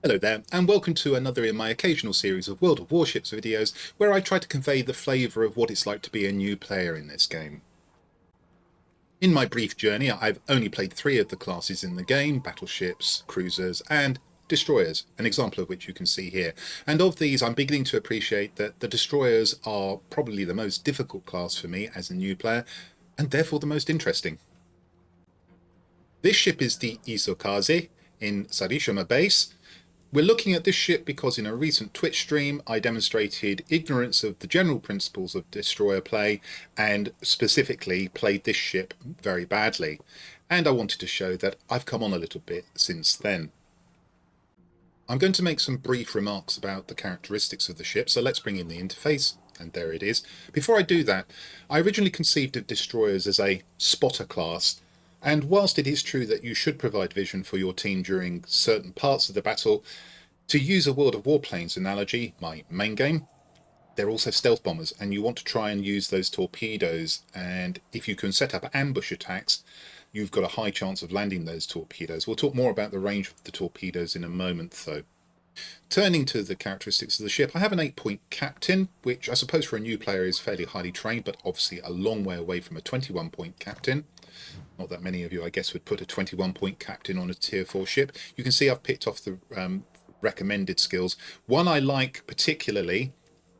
Hello there, and welcome to another in my occasional series of World of Warships videos where I try to convey the flavour of what it's like to be a new player in this game. In my brief journey, I've only played 3 of the classes in the game: battleships, cruisers, and destroyers, an example of which you can see here. And of these, I'm beginning to appreciate that the destroyers are probably the most difficult class for me as a new player, and therefore the most interesting. This ship is the Isokaze in Sarishima base. We're looking at this ship because in a recent Twitch stream I demonstrated ignorance of the general principles of destroyer play and specifically played this ship very badly. And I wanted to show that I've come on a little bit since then. I'm going to make some brief remarks about the characteristics of the ship, so let's bring in the interface, and there it is. Before I do that, I originally conceived of destroyers as a spotter class, and whilst it is true that you should provide vision for your team during certain parts of the battle, to use a World of Warplanes analogy, my main game, they're also stealth bombers, and you want to try and use those torpedoes, and if you can set up ambush attacks, you've got a high chance of landing those torpedoes. We'll talk more about the range of the torpedoes in a moment, though. Turning to the characteristics of the ship, I have an 8-point captain, which I suppose for a new player is fairly highly trained, but obviously a long way away from a 21-point captain. Not that many of you, I guess, would put a 21-point captain on a tier 4 ship. You can see I've picked off the recommended skills. One I like particularly,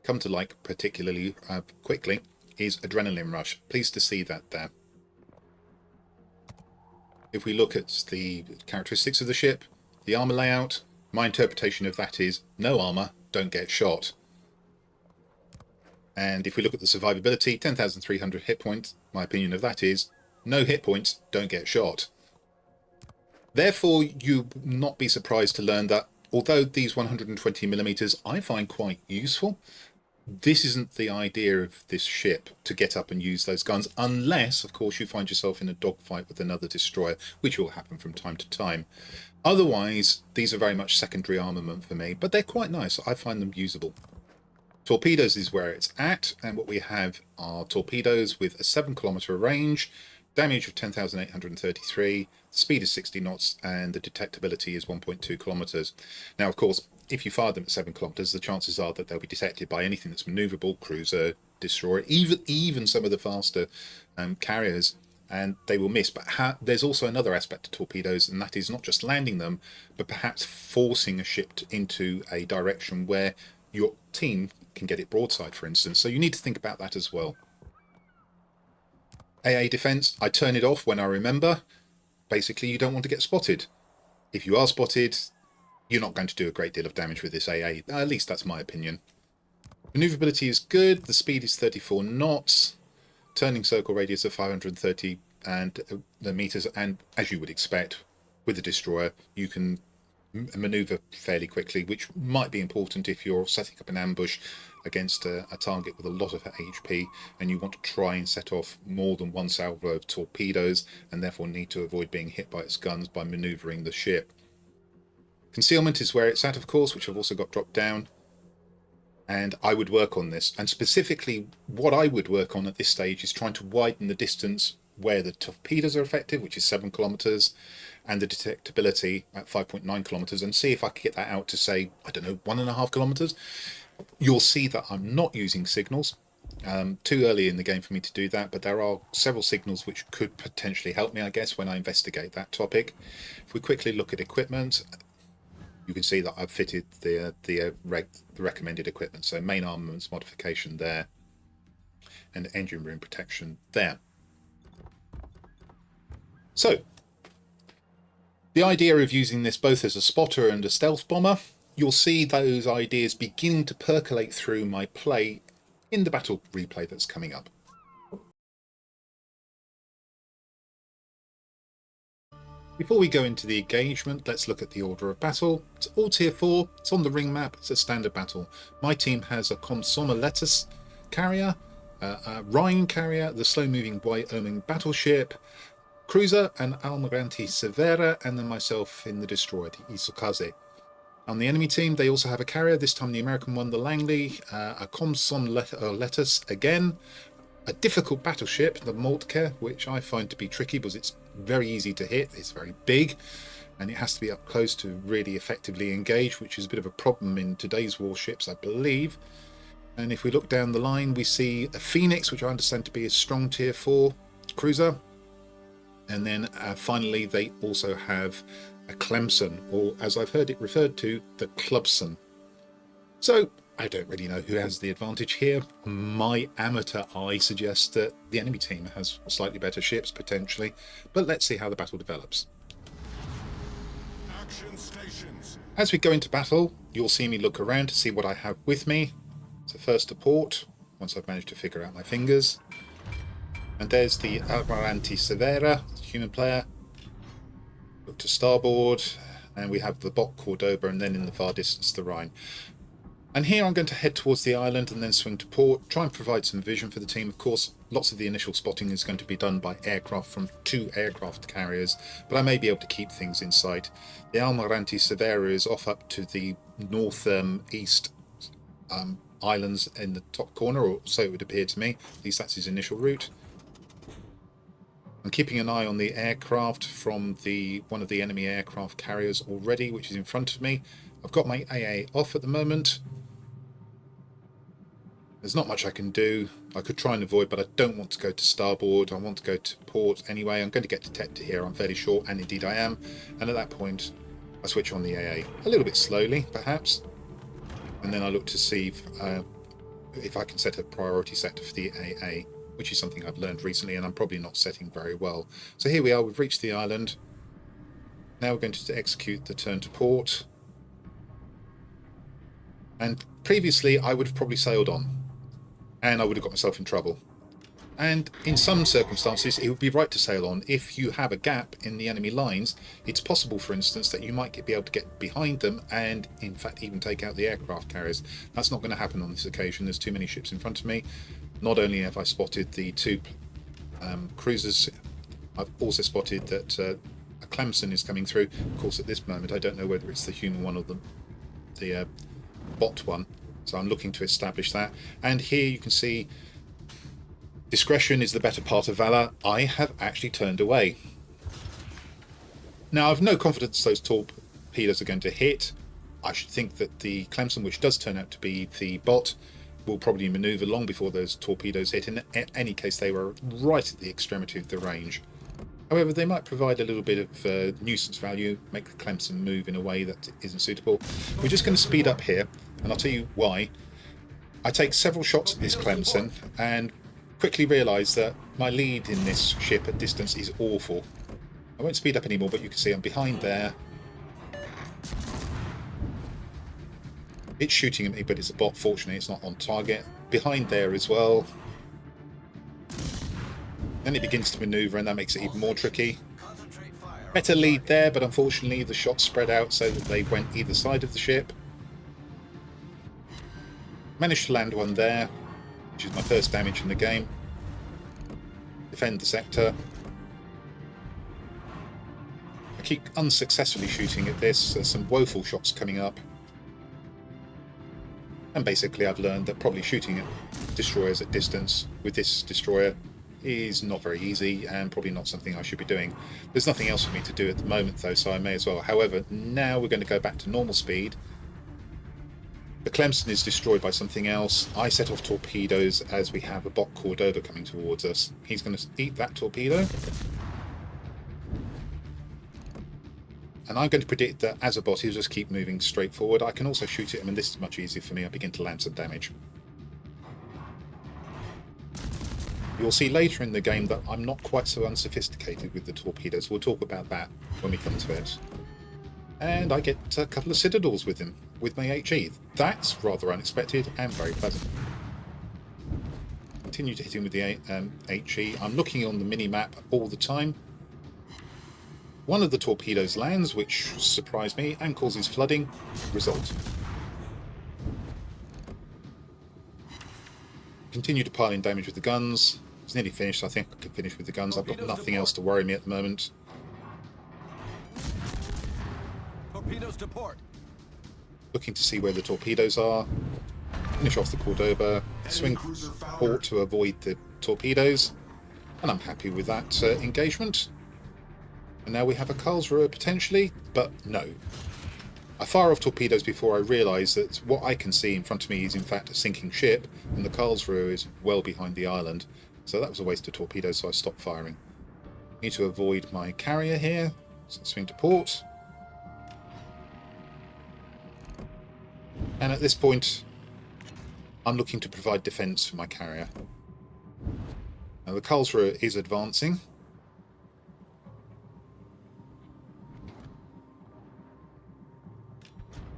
come to like particularly quickly, is Adrenaline Rush. Pleased to see that there. If we look at the characteristics of the ship, the armour layout, my interpretation of that is no armour, don't get shot. And if we look at the survivability, 10,300 hit points, my opinion of that is no hit points, don't get shot. Therefore, you will not be surprised to learn that although these 120mm I find quite useful, this isn't the idea of this ship, to get up and use those guns, unless, of course, you find yourself in a dogfight with another destroyer, which will happen from time to time. Otherwise, these are very much secondary armament for me, but they're quite nice. I find them usable. Torpedoes is where it's at, and what we have are torpedoes with a 7-kilometer range, damage of 10,833, speed is 60 knots, and the detectability is 1.2 kilometers. Now, of course, if you fire them at 7 kilometers, the chances are that they'll be detected by anything that's maneuverable, cruiser, destroyer, even some of the faster carriers, and they will miss. But there's also another aspect to torpedoes, and that is not just landing them, but perhaps forcing a ship into a direction where your team can get it broadside, for instance. So you need to think about that as well. AA defense, I turn it off when I remember. Basically, you don't want to get spotted. If you are spotted, you're not going to do a great deal of damage with this AA. At least that's my opinion. Maneuverability is good. The speed is 34 knots. Turning circle radius of 530 the meters. And as you would expect, with the destroyer, you can maneuver fairly quickly, which might be important if you're setting up an ambush against a target with a lot of HP and you want to try and set off more than one salvo of torpedoes and therefore need to avoid being hit by its guns by maneuvering the ship. Concealment is where it's at, of course, which I've also got dropped down, and I would work on this. And specifically, what I would work on at this stage is trying to widen the distance where the torpedoes are effective, which is 7 kilometers, and the detectability at 5.9 kilometers, and see if I could get that out to, say, I don't know, 1.5 kilometers. You'll see that I'm not using signals. Too early in the game for me to do that, but there are several signals which could potentially help me, I guess, when I investigate that topic. If we quickly look at equipment, you can see that I've fitted the recommended equipment. So main armaments modification there, and engine room protection there. So the idea of using this both as a spotter and a stealth bomber, you'll see those ideas beginning to percolate through my play in the battle replay that's coming up. Before we go into the engagement, let's look at the order of battle. It's all tier 4, it's on the ring map, it's a standard battle. My team has a Lettuce carrier, a Rhine carrier, the slow-moving Wyoming battleship, cruiser, an Almirante Severa, and then myself in the destroyer, the Isokaze. On the enemy team, they also have a carrier, this time the American one, the Langley, a Lettuce again, a difficult battleship, the Moltke, which I find to be tricky because it's very easy to hit. It's very big, and it has to be up close to really effectively engage, which is a bit of a problem in today's warships, I believe. And if we look down the line, we see a Phoenix, which I understand to be a strong tier 4 cruiser. And then finally, they also have a Clemson, or as I've heard it referred to, the Clubson. So I don't really know who has the advantage here. My amateur eye suggests that the enemy team has slightly better ships, potentially. But let's see how the battle develops. Action stations. As we go into battle, you'll see me look around to see what I have with me. So first to port, once I've managed to figure out my fingers. And there's the Almirante Severa, human player. Look to starboard, and we have the bot Cordoba, and then in the far distance the Rhine. And here I'm going to head towards the island and then swing to port, try and provide some vision for the team. Of course, lots of the initial spotting is going to be done by aircraft from 2 aircraft carriers, but I may be able to keep things in sight. The Almirante Severa is off up to the north-east islands in the top corner, or so it would appear to me. At least that's his initial route. I'm keeping an eye on the aircraft from one of the enemy aircraft carriers already, which is in front of me. I've got my AA off at the moment. There's not much I can do. I could try and avoid, but I don't want to go to starboard. I want to go to port anyway. I'm going to get detected here, I'm fairly sure, and indeed I am. And at that point, I switch on the AA. A little bit slowly, perhaps. And then I look to see if I can set a priority sector for the AA, which is something I've learned recently, and I'm probably not setting very well. So here we are, we've reached the island. Now we're going to execute the turn to port. And previously I would have probably sailed on, and I would have got myself in trouble. And in some circumstances it would be right to sail on. If you have a gap in the enemy lines, it's possible, for instance, that you might be able to get behind them and in fact even take out the aircraft carriers. That's not going to happen on this occasion. There's too many ships in front of me. Not only have I spotted the 2 cruisers, I've also spotted that a Clemson is coming through. Of course, at this moment I don't know whether it's the human one or the bot one, so I'm looking to establish that. And here you can see discretion is the better part of valor. I have actually turned away. Now I've no confidence those torpedoes are going to hit. I should think that the Clemson, which does turn out to be the bot, will probably maneuver long before those torpedoes hit. In any case, they were right at the extremity of the range. However, they might provide a little bit of nuisance value, make the Clemson move in a way that isn't suitable. We're just going to speed up here, and I'll tell you why. I take several shots at this Clemson and quickly realise that my lead in this ship at distance is awful. I won't speed up anymore, but you can see I'm behind there. It's shooting at me, but it's a bot. Fortunately, it's not on target. Behind there as well. Then it begins to manoeuvre, and that makes it even more tricky. Better lead there, but unfortunately the shots spread out so that they went either side of the ship. Managed to land one there, which is my first damage in the game. Defend the sector. I keep unsuccessfully shooting at this. There's some woeful shots coming up. And basically I've learned that probably shooting at destroyers at distance with this destroyer is not very easy, and probably not something I should be doing. There's nothing else for me to do at the moment though, so I may as well. However, now we're going to go back to normal speed. The Clemson is destroyed by something else. I set off torpedoes as we have a bot Cordoba coming towards us. He's going to eat that torpedo. And I'm going to predict that as a bot he'll just keep moving straight forward. I can also shoot at him, and this is much easier for me. I begin to land some damage. You'll see later in the game that I'm not quite so unsophisticated with the torpedoes. We'll talk about that when we come to it. And I get a couple of citadels with him, with my HE. That's rather unexpected and very pleasant. Continue to hit him with the HE. I'm looking on the mini-map all the time. One of the torpedoes lands, which surprised me and causes flooding. Result. Continue to pile in damage with the guns. It's nearly finished. I think I can finish with the guns. I've got nothing else to worry me at the moment. Torpedoes to port. Looking to see where the torpedoes are. Finish off the Cordoba. Swing port to avoid the torpedoes. And I'm happy with that engagement. And now we have a Karlsruhe potentially, but no. I fire off torpedoes before I realise that what I can see in front of me is in fact a sinking ship, and the Karlsruhe is well behind the island. So that was a waste of torpedoes, so I stopped firing. Need to avoid my carrier here, so swing to port. And at this point, I'm looking to provide defence for my carrier. Now the Karlsruhe is advancing.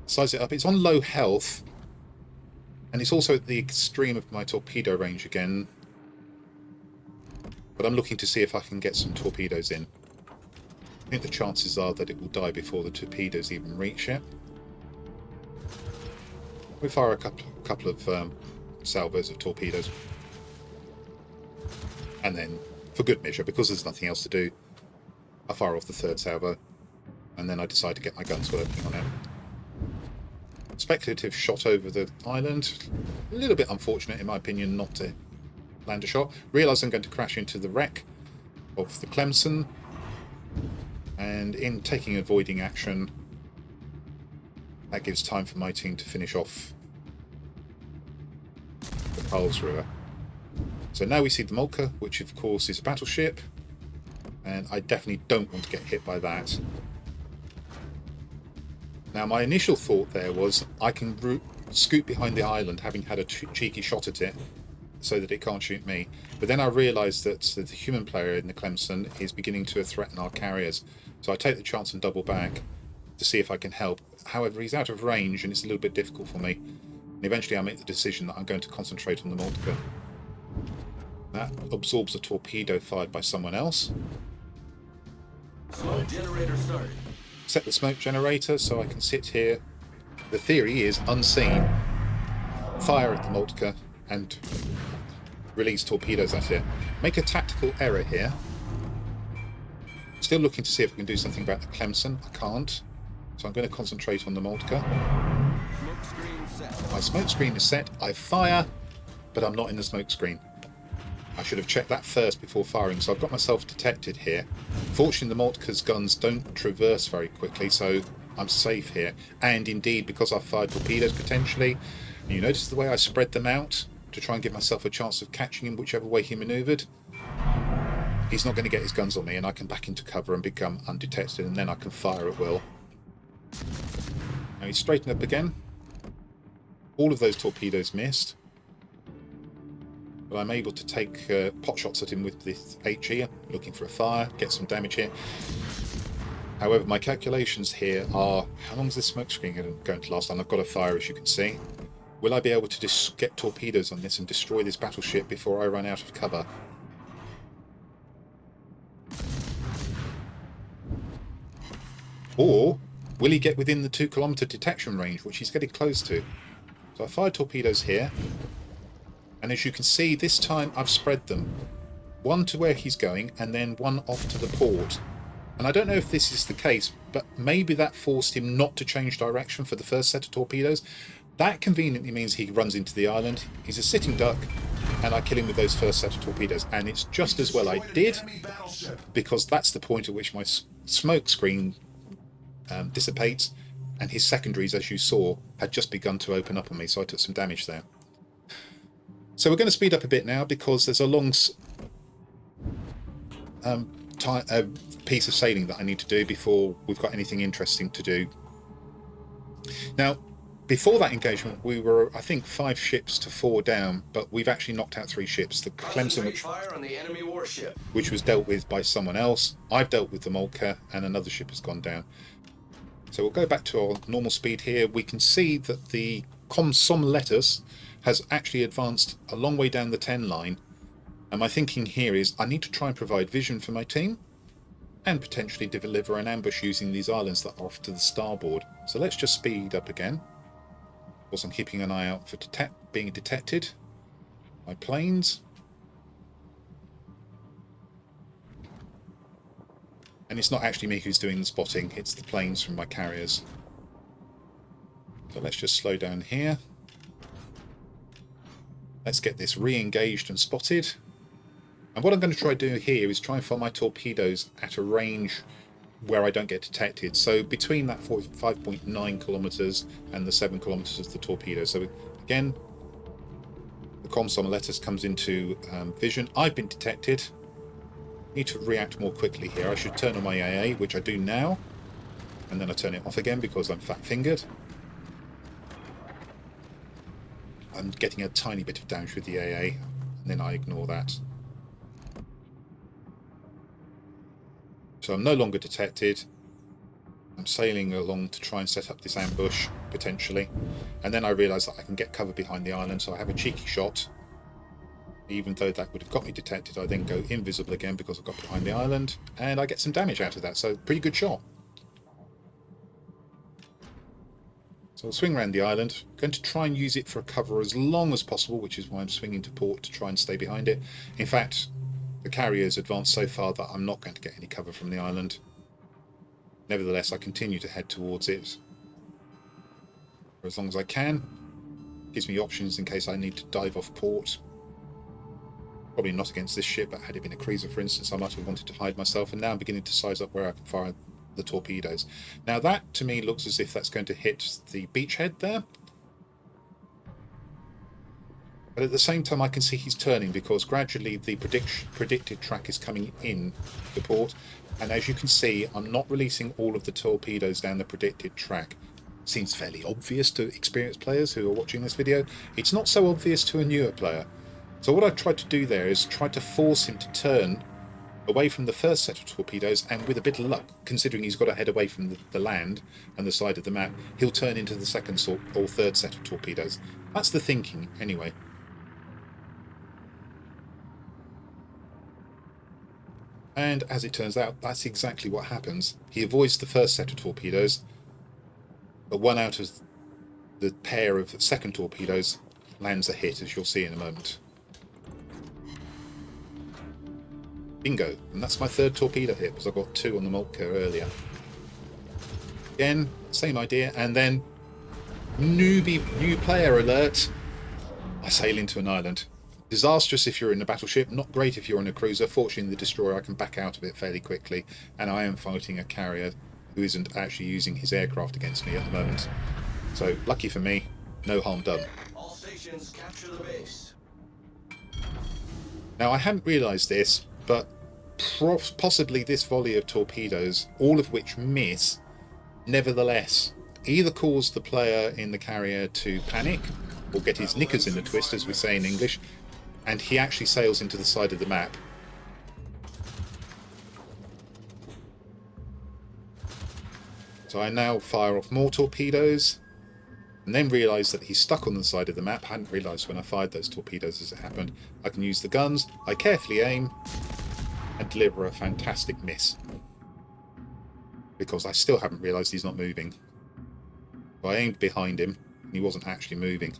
Size it up. It's on low health, and it's also at the extreme of my torpedo range again. But I'm looking to see if I can get some torpedoes in. I think the chances are that it will die before the torpedoes even reach it. We fire a couple of salvos of torpedoes. And then, for good measure, because there's nothing else to do, I fire off the third salvo. And then I decide to get my guns working on it. Speculative shot over the island. A little bit unfortunate, in my opinion, not to land a shot. Realise I'm going to crash into the wreck of the Clemson. And in taking avoiding action, that gives time for my team to finish off the Karlsruhe. So now we see the Moltke, which of course is a battleship. And I definitely don't want to get hit by that. Now my initial thought there was I can scoot behind the island, having had a cheeky shot at it, so that it can't shoot me. But then I realised that the human player in the Clemson is beginning to threaten our carriers. So I take the chance and double back to see if I can help. However, he's out of range and it's a little bit difficult for me. And eventually I make the decision that I'm going to concentrate on the Moltke. That absorbs a torpedo fired by someone else. Smoke generator started. Set the smoke generator so I can sit here. The theory is unseen. Fire at the Moltke and release torpedoes at it. Make a tactical error here. Still looking to see if I can do something about the Clemson. I can't. So I'm going to concentrate on the Moltke. Smoke screen set. My smoke screen is set. I fire, but I'm not in the smoke screen. I should have checked that first before firing, so I've got myself detected here. Fortunately, the Moltke's guns don't traverse very quickly, so I'm safe here. And indeed, because I've fired torpedoes potentially, you notice the way I spread them out to try and give myself a chance of catching him whichever way he manoeuvred. He's not going to get his guns on me, and I can back into cover and become undetected, and then I can fire at will. Now he's straightened up again. All of those torpedoes missed. But I'm able to take pot shots at him with this HE, looking for a fire, get some damage here. However, my calculations here are, how long is this smoke screen going to last? And I've got a fire, as you can see. Will I be able to get torpedoes on this and destroy this battleship before I run out of cover? Or will he get within the 2-kilometre detection range, which he's getting close to? So I fired torpedoes here. And as you can see, this time I've spread them. One to where he's going, and then one off to the port. And I don't know if this is the case, but maybe that forced him not to change direction for the first set of torpedoes. That conveniently means he runs into the island. He's a sitting duck, and I kill him with those first set of torpedoes. And it's just as well I did, because that's the point at which my smoke screen dissipates, and his secondaries, as you saw, had just begun to open up on me, so I took some damage there. So we're going to speed up a bit now because there's a long piece of sailing that I need to do before we've got anything interesting to do. Now, before that engagement, we were, I think, 5 ships to 4 down, but we've actually knocked out 3 ships. The Clemson, which was dealt with by someone else. I've dealt with the Moltke, and another ship has gone down. So we'll go back to our normal speed here. We can see that the Comsom Letters has actually advanced a long way down the 10 line, and my thinking here is I need to try and provide vision for my team and potentially deliver an ambush using these islands that are off to the starboard. So let's just speed up again. Of course, I'm keeping an eye out for being detected by planes. And it's not actually me who's doing the spotting, it's the planes from my carriers. So let's just slow down here. Let's get this re-engaged and spotted. And what I'm going to try to do here is try and fire my torpedoes at a range where I don't get detected. So between that 5.9 kilometers and the 7 kilometers of the torpedo. So again, the comsom letters comes into vision. I've been detected. Need to react more quickly here. I should turn on my AA, which I do now, and then I turn it off again because I'm fat-fingered. I'm getting a tiny bit of damage with the AA, and then I ignore that. So I'm no longer detected. I'm sailing along to try and set up this ambush, potentially. And then I realise that I can get cover behind the island, so I have a cheeky shot. Even though that would have got me detected, I then go invisible again because I've got behind the island, and I get some damage out of that, so pretty good shot. So I'll swing around the island. I'm going to try and use it for cover as long as possible, which is why I'm swinging to port to try and stay behind it. In fact, the carrier's advanced so far that I'm not going to get any cover from the island. Nevertheless, I continue to head towards it for as long as I can. Gives me options in case I need to dive off port. Probably not against this ship, but had it been a cruiser, for instance, I might have wanted to hide myself, and now I'm beginning to size up where I can fire the torpedoes. Now that, to me, looks as if that's going to hit the beachhead there. But at the same time, I can see he's turning because gradually the predicted track is coming in the port. And as you can see, I'm not releasing all of the torpedoes down the predicted track. Seems fairly obvious to experienced players who are watching this video. It's not so obvious to a newer player. So what I've tried to do there is try to force him to turn away from the first set of torpedoes, and with a bit of luck, considering he's got to head away from the land and the side of the map, he'll turn into the second or third set of torpedoes. That's the thinking, anyway. And as it turns out, that's exactly what happens. He avoids the first set of torpedoes, but one out of the pair of second torpedoes lands a hit, as you'll see in a moment. Bingo! And that's my third torpedo hit, because I got 2 on the Moltke earlier. Again, same idea, and then new player alert! I sail into an island. Disastrous if you're in a battleship, not great if you're on a cruiser. Fortunately, the destroyer, I can back out of it fairly quickly, and I am fighting a carrier who isn't actually using his aircraft against me at the moment. So, lucky for me, no harm done. All stations capture the base. Now, I hadn't realised this, but possibly this volley of torpedoes, all of which miss, nevertheless, either cause the player in the carrier to panic, or get his knickers in a twist, as we say in English, and he actually sails into the side of the map. So I now fire off more torpedoes, and then realise that he's stuck on the side of the map. I hadn't realised when I fired those torpedoes as it happened. I can use the guns, I carefully aim, and deliver a fantastic miss. Because I still haven't realised he's not moving. So I aimed behind him, and he wasn't actually moving.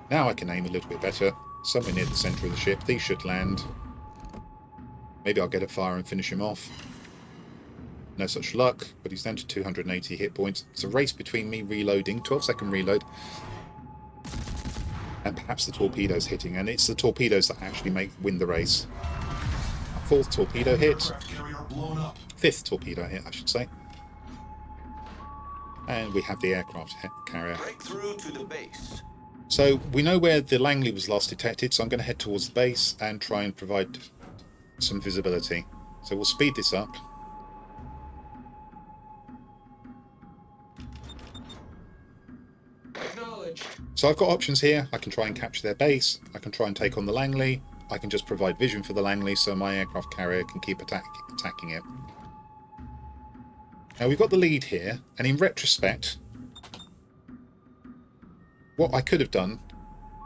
Now I can aim a little bit better, somewhere near the centre of the ship. These should land. Maybe I'll get a fire and finish him off. No such luck, but he's down to 280 hit points. It's a race between me reloading, 12-second reload, and perhaps the torpedoes hitting, and it's the torpedoes that actually win the race. 4th torpedo hit. 5th torpedo hit, I should say. And we have the aircraft carrier. Break through to the base. So we know where the Langley was last detected, so I'm going to head towards the base and try and provide some visibility. So we'll speed this up. Acknowledged. So I've got options here. I can try and capture their base. I can try and take on the Langley. I can just provide vision for the Langley so my aircraft carrier can keep attacking it. Now we've got the lead here, and in retrospect, what I could have done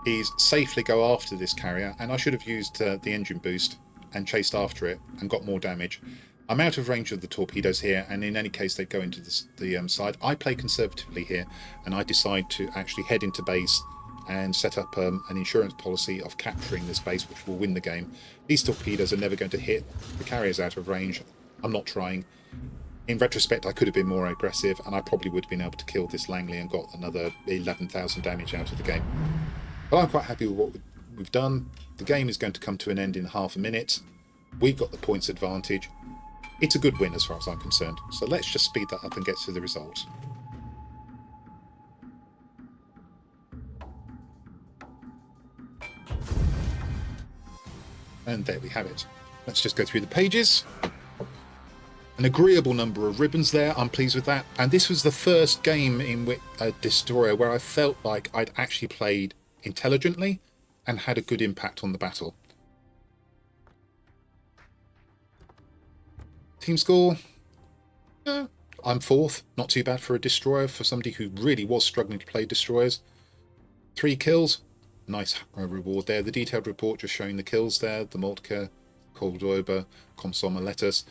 is safely go after this carrier, and I should have used the engine boost and chased after it and got more damage. I'm out of range of the torpedoes here, and in any case they go into the side. I play conservatively here, and I decide to actually head into base and set up an insurance policy of capturing this base, which will win the game. These torpedoes are never going to hit. The carrier's out of range. I'm not trying. In retrospect, I could have been more aggressive, and I probably would have been able to kill this Langley and got another 11,000 damage out of the game. But I'm quite happy with what we've done. The game is going to come to an end in half a minute. We've got the points advantage. It's a good win as far as I'm concerned. So let's just speed that up and get to the result. And there we have it. Let's just go through the pages. An agreeable number of ribbons there. I'm pleased with that. And this was the first game in which a destroyer where I felt like I'd actually played intelligently and had a good impact on the battle. Team score? I'm fourth. Not too bad for a destroyer, for somebody who really was struggling to play destroyers. 3 kills. Nice reward there. The detailed report just showing the kills there. The Moltke, Cordoba, Comsoma Lettuce.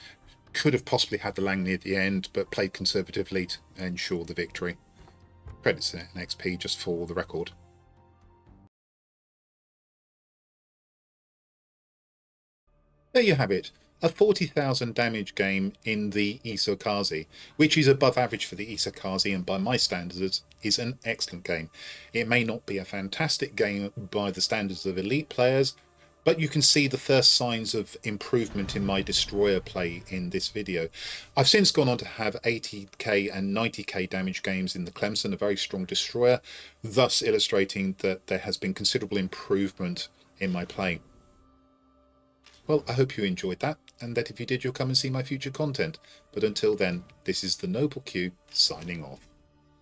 Could have possibly had the Langley at the end, but played conservatively to ensure the victory. Credits to an XP just for the record. There you have it. A 40,000 damage game in the Isokaze, which is above average for the Isokaze and by my standards is an excellent game. It may not be a fantastic game by the standards of elite players, but you can see the first signs of improvement in my destroyer play in this video. I've since gone on to have 80k and 90k damage games in the Clemson, a very strong destroyer, thus illustrating that there has been considerable improvement in my play. Well, I hope you enjoyed that, and that if you did, you'll come and see my future content. But until then, this is the Noble Q signing off.